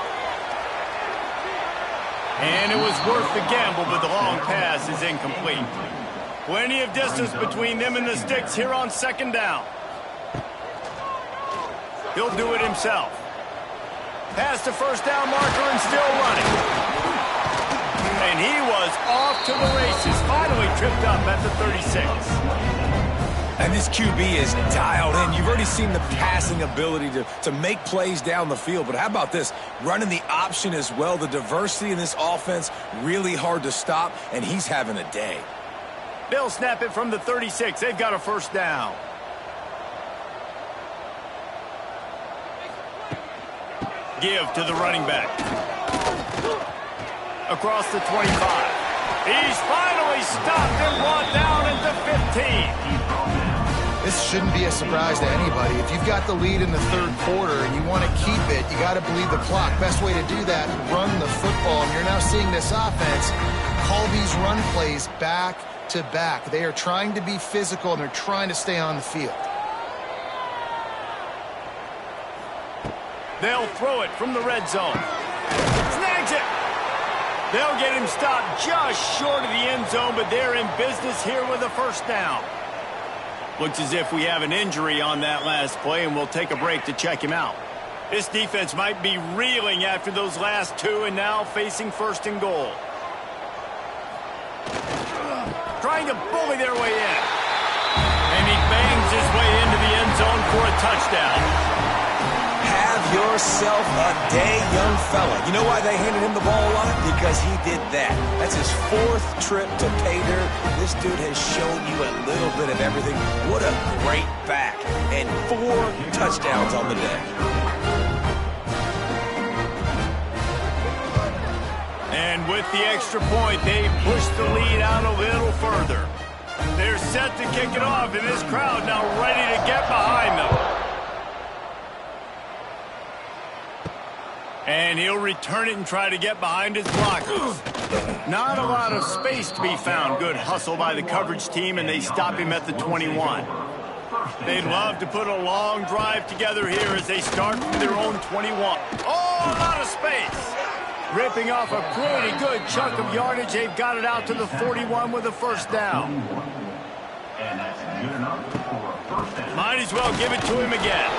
And it was worth the gamble, but the long pass is incomplete. Plenty of distance between them and the sticks here on 2nd down. He'll do it himself. Past the 1st down marker and still running. And he was off to the races, finally tripped up at the 36. And this QB is dialed in. You've already seen the passing ability to make plays down the field. But how about this? Running the option as well. The diversity in this offense, really hard to stop, and he's having a day. They'll snap it from the 36. They've got a 1st down. Give to the running back. Across the 25. He's finally stopped and brought down at the 15. This shouldn't be a surprise to anybody. If you've got the lead in the 3rd quarter and you want to keep it, you got to bleed the clock. Best way to do that, run the football. And you're now seeing this offense call these run plays back to back. They are trying to be physical, and they're trying to stay on the field. They'll throw it from the red zone. Snags it. They'll get him stopped just short of the end zone, but they're in business here with a 1st down. Looks as if we have an injury on that last play, and we'll take a break to check him out. This defense might be reeling after those last 2 and now facing 1st and goal. Trying to bully their way in. And he bangs his way into the end zone for a touchdown. Have yourself a day, young fella. You know why they handed him the ball a lot? Because he did that. That's his 4th trip to pay dirt. This dude has shown you a little bit of everything. What a great back. And 4 touchdowns on the day. And with the extra point, they push the lead out a little further. They're set to kick it off, and this crowd now ready to get behind them. And he'll return it and try to get behind his blockers. Not a lot of space to be found. Good hustle by the coverage team, and they stop him at the 21. They'd love to put a long drive together here as they start from their own 21. Oh, a lot of space. Ripping off a pretty good chunk of yardage. They've got it out to the 41 with a 1st down. And that's good enough for a 1st down. Might as well give it to him again.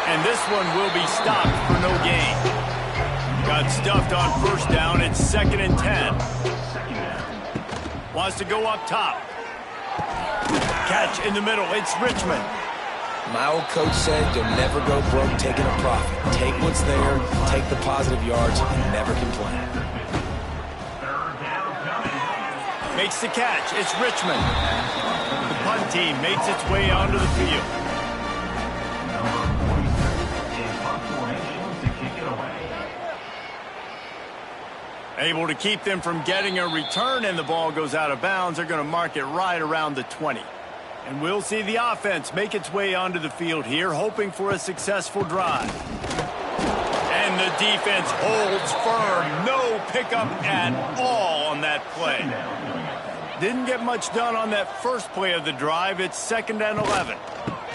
And this one will be stopped for no gain. Got stuffed on 1st down. It's 2nd and 10. Wants to go up top. Catch in the middle. It's Richmond. My old coach said you'll never go broke taking a profit. Take what's there, take the positive yards, and never complain. Makes the catch. It's Richmond. The punt team makes its way onto the field. Able to keep them from getting a return, and the ball goes out of bounds. They're going to mark it right around the 20. And we'll see the offense make its way onto the field here, hoping for a successful drive. And the defense holds firm. No pickup at all on that play. Didn't get much done on that first play of the drive. It's 2nd and 11.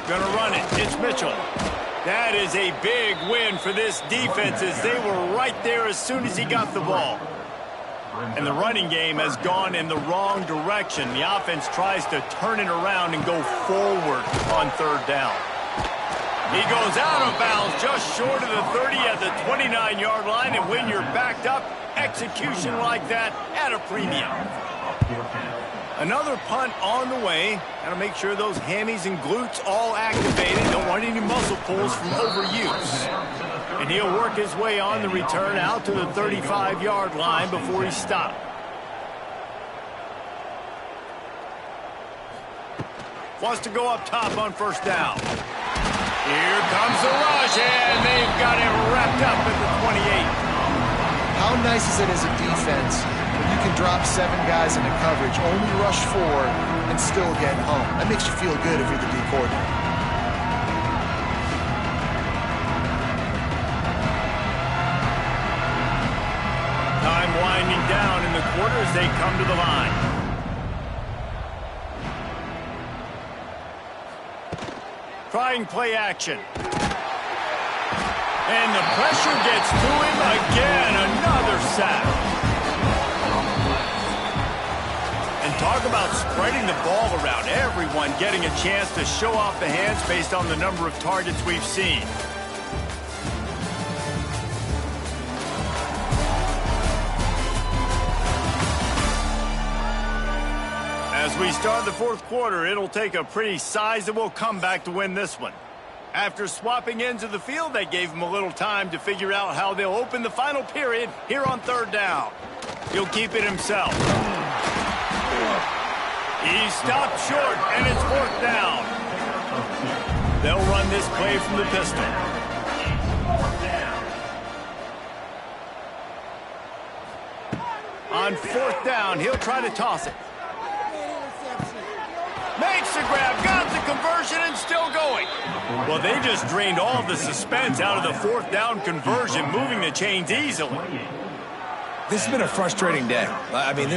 Going to run it. It's Mitchell. That is a big win for this defense as they were right there as soon as he got the ball. And the running game has gone in the wrong direction. The offense tries to turn it around and go forward on third down. He goes out of bounds just short of the 30 at the 29-yard line. And when you're backed up, execution like that at a premium. Another punt on the way. Got to make sure those hammies and glutes all activated. Don't want any muscle pulls from overuse. And he'll work his way on the return out to the 35-yard line before he stopped. Wants to go up top on first down. Here comes the rush, and they've got him wrapped up at the 28. How nice is it as a defense when you can drop 7 guys into coverage, only rush 4, and still get home? That makes you feel good if you're the D coordinator. Time winding down in the quarter as they come to the line. Trying play action. And the pressure gets to him again. Another sack. And talk about spreading the ball around. Everyone getting a chance to show off the hands based on the number of targets we've seen. As we start the fourth quarter, it'll take a pretty sizable comeback to win this one. After swapping ends of the field, they gave him a little time to figure out how they'll open the final period here on third down. He'll keep it himself. He stopped short, and it's fourth down. They'll run this play from the pistol. On fourth down, he'll try to toss it. Makes the grab, got the conversion, and still going. Well, they just drained all of the suspense out of the fourth down conversion, moving the chains easily. This has been a frustrating day. I mean,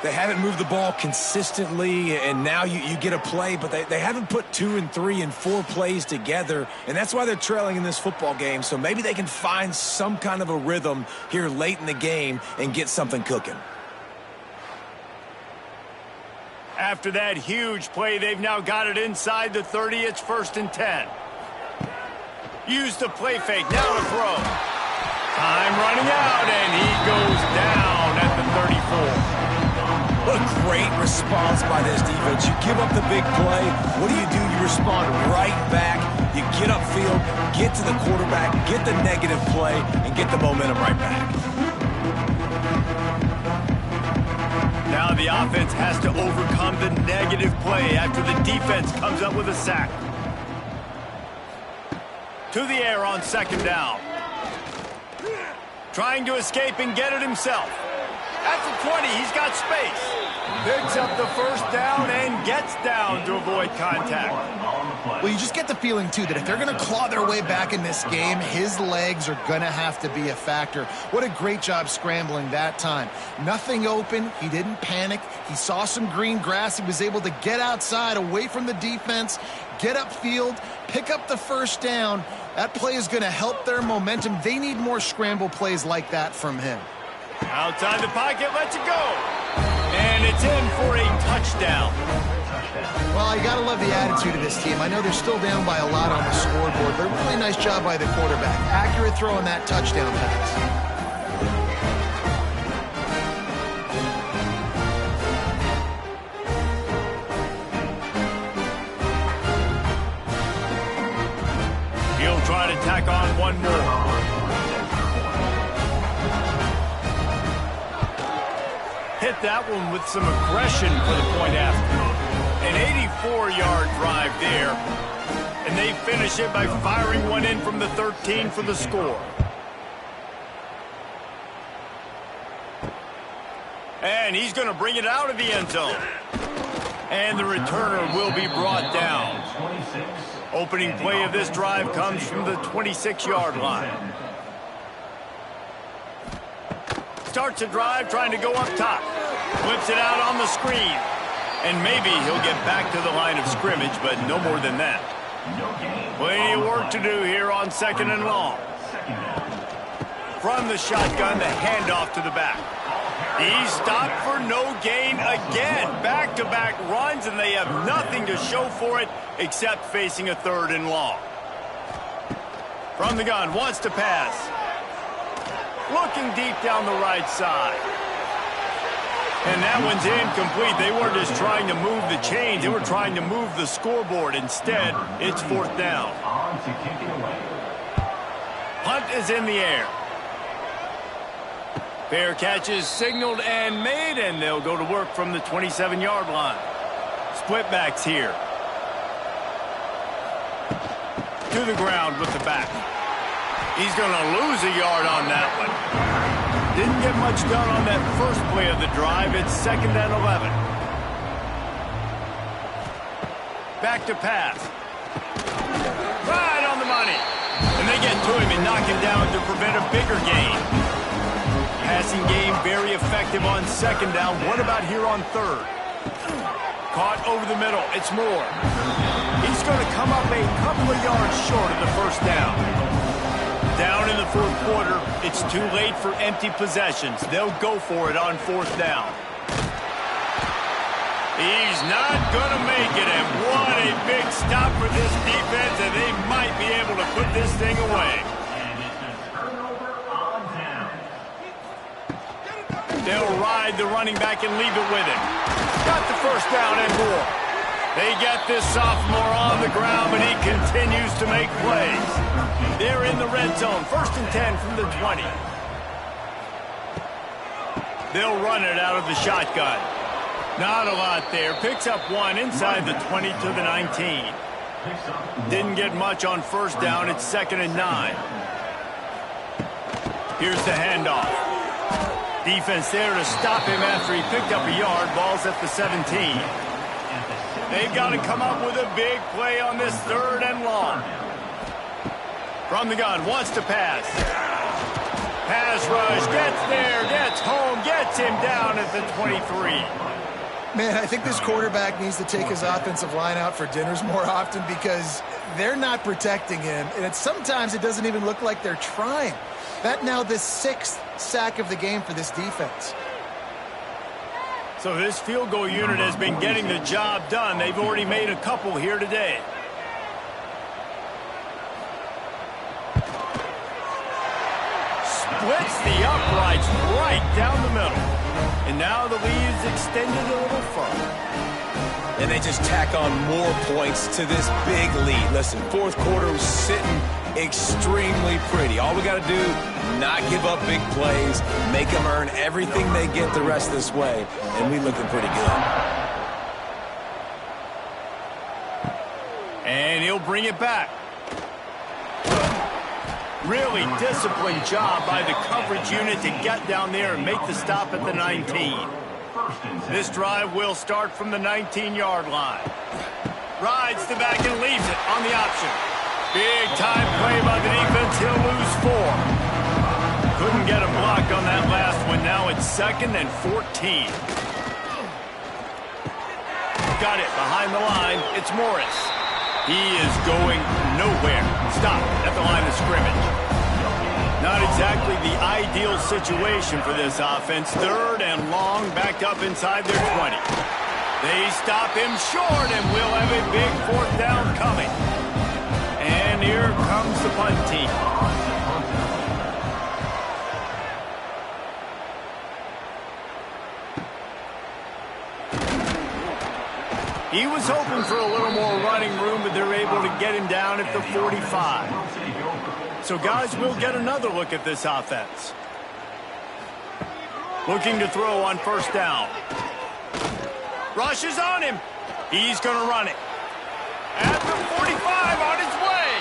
they haven't moved the ball consistently, and now you get a play, but they haven't put 2 and 3 and 4 plays together, and that's why they're trailing in this football game. So maybe they can find some kind of a rhythm here late in the game and get something cooking. After that huge play, they've now got it inside the 30. It's 1st and 10. Use the play fake. Now to throw. Time running out, and he goes down at the 34. What a great response by this defense. You give up the big play. What do? You respond right back. You get upfield, get to the quarterback, get the negative play, and get the momentum right back. Now the offense has to overcome the negative play after the defense comes up with a sack. To the air on second down. Trying to escape and get it himself. At the 20, he's got space. Picks up the first down and gets down to avoid contact. Well, you just get the feeling, too, that if they're going to claw their way back in this game, his legs are going to have to be a factor. What a great job scrambling that time. Nothing open. He didn't panic. He saw some green grass. He was able to get outside, away from the defense, get upfield, pick up the first down. That play is going to help their momentum. They need more scramble plays like that from him. Outside the pocket, lets it go. And it's in for a touchdown. Well, you got to love the attitude of this team. I know they're still down by a lot on the scoreboard, but a really nice job by the quarterback. Accurate throw on that touchdown pass. He'll try to tack on one more. Hit that one with some aggression for the point after. An 84-yard drive there. And they finish it by firing one in from the 13 for the score. And he's going to bring it out of the end zone. And the returner will be brought down. Opening play of this drive comes from the 26-yard line. Starts a drive trying to go up top. Whips it out on the screen. And maybe he'll get back to the line of scrimmage, but no more than that. Plenty of work to do here on 2nd and long. From the shotgun, the handoff to the back. He's stopped for no gain again. Back-to-back runs, and they have nothing to show for it except facing a 3rd and long. From the gun, wants to pass. Looking deep down the right side. And that one's incomplete. They weren't just trying to move the chains. They were trying to move the scoreboard. Instead, it's 4th down. On to kick it away. Punt is in the air. Fair catch is signaled and made, and they'll go to work from the 27-yard line. Split backs here. To the ground with the back. He's going to lose a yard on that one. Didn't get much done on that first play of the drive. It's 2nd and 11. Back to pass. Right on the money. And they get to him and knock him down to prevent a bigger gain. Passing game very effective on 2nd down. What about here on 3rd? Caught over the middle. It's Moore. He's going to come up a couple of yards short of the 1st down. Down in the 4th quarter, it's too late for empty possessions. They'll go for it on 4th down. He's not going to make it, and what a big stop for this defense, and they might be able to put this thing away. And it's a turnover on down. They'll ride the running back and leave it with him. Got the 1st down and more. They get this sophomore on the ground, but he continues to make plays. They're in the red zone, 1st and 10 from the 20. They'll run it out of the shotgun. Not a lot there. Picks up 1 inside the 20 to the 19. Didn't get much on 1st down. It's 2nd and 9. Here's the handoff. Defense there to stop him after he picked up a yard. Ball's at the 17. They've got to come up with a big play on this 3rd and long. From the gun, wants to pass. Pass rush, gets there, gets home, gets him down at the 23. Man, I think this quarterback needs to take his offensive line out for dinners more often because they're not protecting him. And sometimes it doesn't even look like they're trying. That now the 6th sack of the game for this defense. So this field goal unit has been getting the job done. They've already made a couple here today. Splits the uprights right down the middle. And now the lead is extended a little further. And they just tack on more points to this big lead. Listen, 4th quarter was sitting extremely pretty. All we got to do, not give up big plays, make them earn everything they get the rest of this way, and we looking pretty good. And he'll bring it back. Really disciplined job by the coverage unit to get down there and make the stop at the 19. This drive will start from the 19-yard line. Rides the back and leaves it on the option. Big time play by the defense. He'll lose 4. Couldn't get a block on that last one. Now it's 2nd and 14. Got it behind the line. It's Morris. He is going nowhere. Stop at the line of scrimmage. Not exactly the ideal situation for this offense. 3rd and long, backed up inside their 20. They stop him short, and we'll have a big 4th down coming. And here comes the punt team. He was hoping for a little more running room, but they're able to get him down at the 45. So, guys, we'll get another look at this offense. Looking to throw on 1st down. Rush is on him. He's going to run it. At the 45 on his way.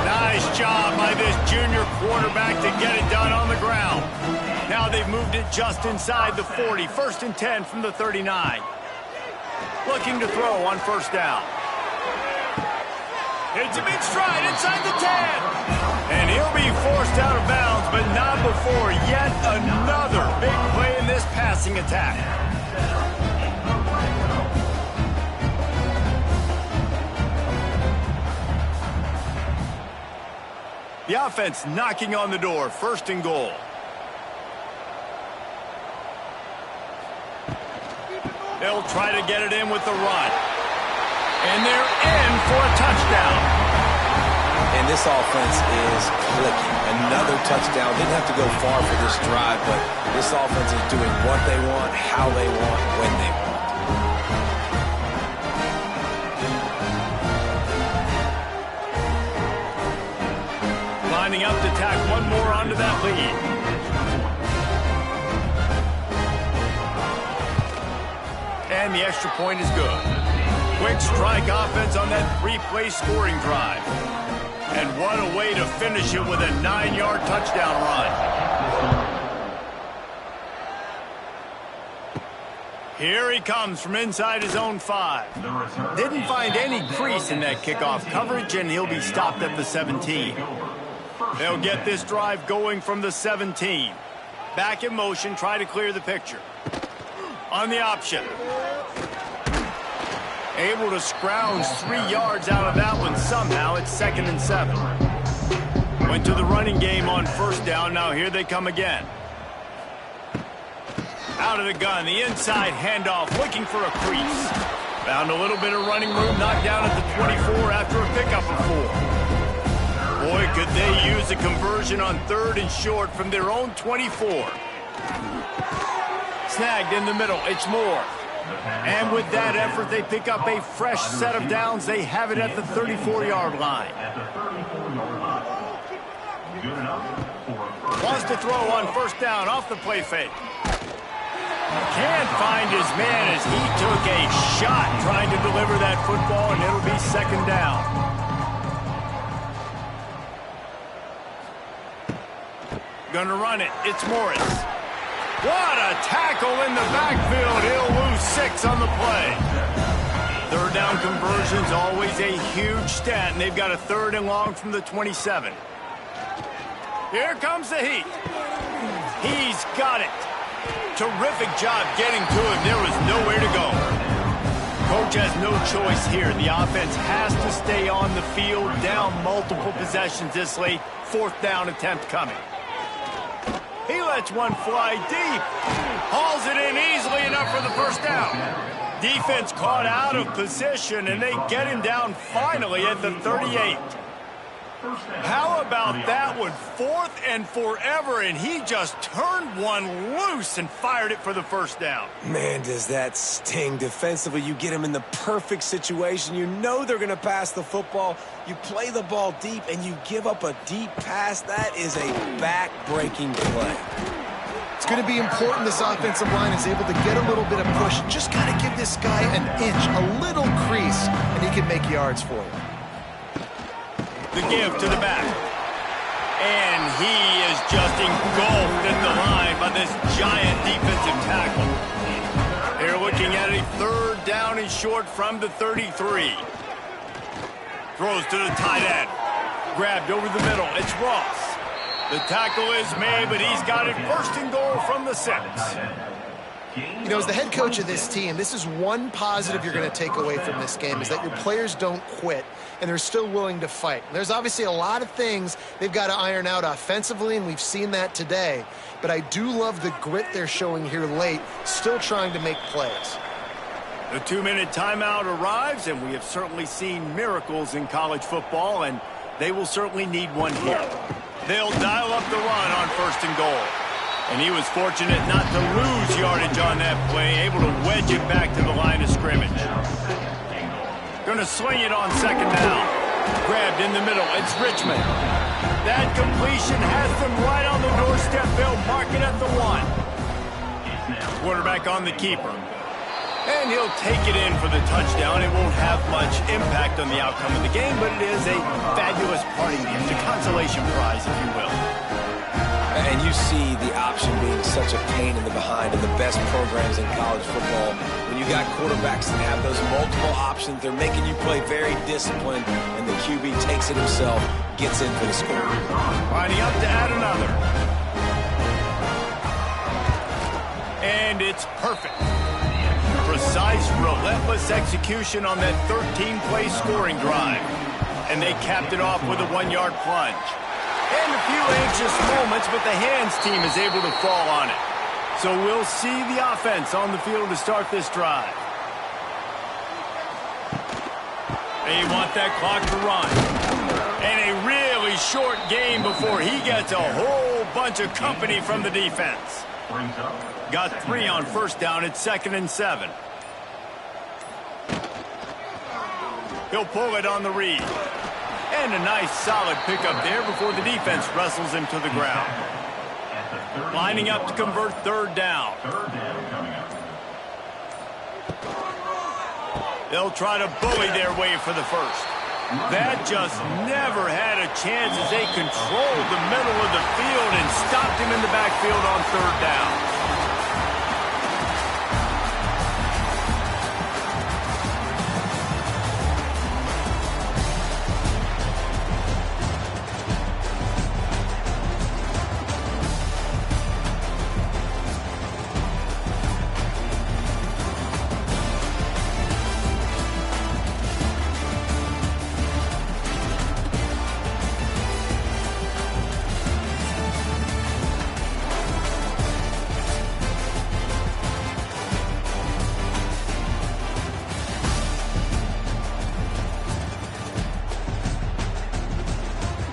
Nice job by this junior quarterback to get it done on the ground. Now they've moved it just inside the 40. 1st and 10 from the 39. Looking to throw on 1st down. It's a big stride inside the 10. And he'll be forced out of bounds, but not before yet another big play in this passing attack. The offense knocking on the door. 1st and goal. They'll try to get it in with the run. And they're in for a touchdown. And this offense is clicking. Another touchdown. Didn't have to go far for this drive, but this offense is doing what they want, how they want, when they want. Lining up to tack one more onto that lead. And the extra point is good. Quick strike offense on that 3-play scoring drive. And what a way to finish it with a 9-yard touchdown run. Here he comes from inside his own 5. Didn't find any crease in that kickoff coverage, and he'll be stopped at the 17. They'll get this drive going from the 17. Back in motion, try to clear the picture. On the option. Able to scrounge 3 yards out of that one somehow. It's 2nd and 7. Went to the running game on first down. Now here they come again. Out of the gun. The inside handoff. Looking for a crease. Found a little bit of running room. Knocked down at the 24 after a pickup of 4. Boy, could they use a conversion on 3rd and short from their own 24. Snagged in the middle. It's Moore. And with that effort, they pick up a fresh set of downs. They have it at the 34-yard line. Wants to throw on first down off the play fake. Can't find his man as he took a shot trying to deliver that football, and it'll be 2nd down. Gonna run it. It's Morris. What a tackle in the backfield. He'll lose 6 on the play. 3rd down conversion's always a huge stat, and they've got a 3rd and long from the 27. Here comes the heat. He's got it. Terrific job getting to him. There was nowhere to go. Coach has no choice here. The offense has to stay on the field, down multiple possessions this late. 4th down attempt coming. He lets one fly deep. Hauls it in easily enough for the first down. Defense caught out of position, and they get him down finally at the 38. How about that one? 4th and forever, and he just turned one loose and fired it for the first down. Man, does that sting. Defensively, you get him in the perfect situation. You know they're going to pass the football. You play the ball deep, and you give up a deep pass. That is a back-breaking play. It's going to be important this offensive line is able to get a little bit of push. Just got to give this guy an inch, a little crease, and he can make yards for you. The give to the back. And he is just engulfed in the line by this giant defensive tackle. They're looking at a 3rd down and short from the 33. Throws to the tight end. Grabbed over the middle. It's Ross. The tackle is made, but he's got it 1st and goal from the 6. You know, as the head coach of this team, this is one positive you're going to take away from this game, is that your players don't quit, and they're still willing to fight. There's obviously a lot of things they've got to iron out offensively, and we've seen that today. But I do love the grit they're showing here late, still trying to make plays. The 2-minute timeout arrives, and we have certainly seen miracles in college football, and they will certainly need one here. They'll dial up the run on 1st and goal. And he was fortunate not to lose yardage on that play, able to wedge it back to the line of scrimmage. Going to swing it on 2nd down. Grabbed in the middle. It's Richmond. That completion has them right on the doorstep. They'll mark it at the 1. Quarterback on the keeper. And he'll take it in for the touchdown. It won't have much impact on the outcome of the game, but it is a fabulous parting gift, a consolation prize, if you will. And you see the option being such a pain in the behind in the best programs in college football. When you got quarterbacks that have those multiple options, they're making you play very disciplined, and the QB takes it himself, gets in for the score. Lining up to add another. And it's perfect. Precise, relentless execution on that 13-play scoring drive. And they capped it off with a 1-yard plunge. And a few anxious moments, but the hands team is able to fall on it. So we'll see the offense on the field to start this drive. They want that clock to run. And a really short game before he gets a whole bunch of company from the defense. Got 3 on first down. It's 2nd and 7. He'll pull it on the read. And a nice solid pickup there before the defense wrestles him to the ground. Lining up to convert 3rd down. They'll try to bully their way for the first. That just never had a chance as they controlled the middle of the field and stopped him in the backfield on 3rd down.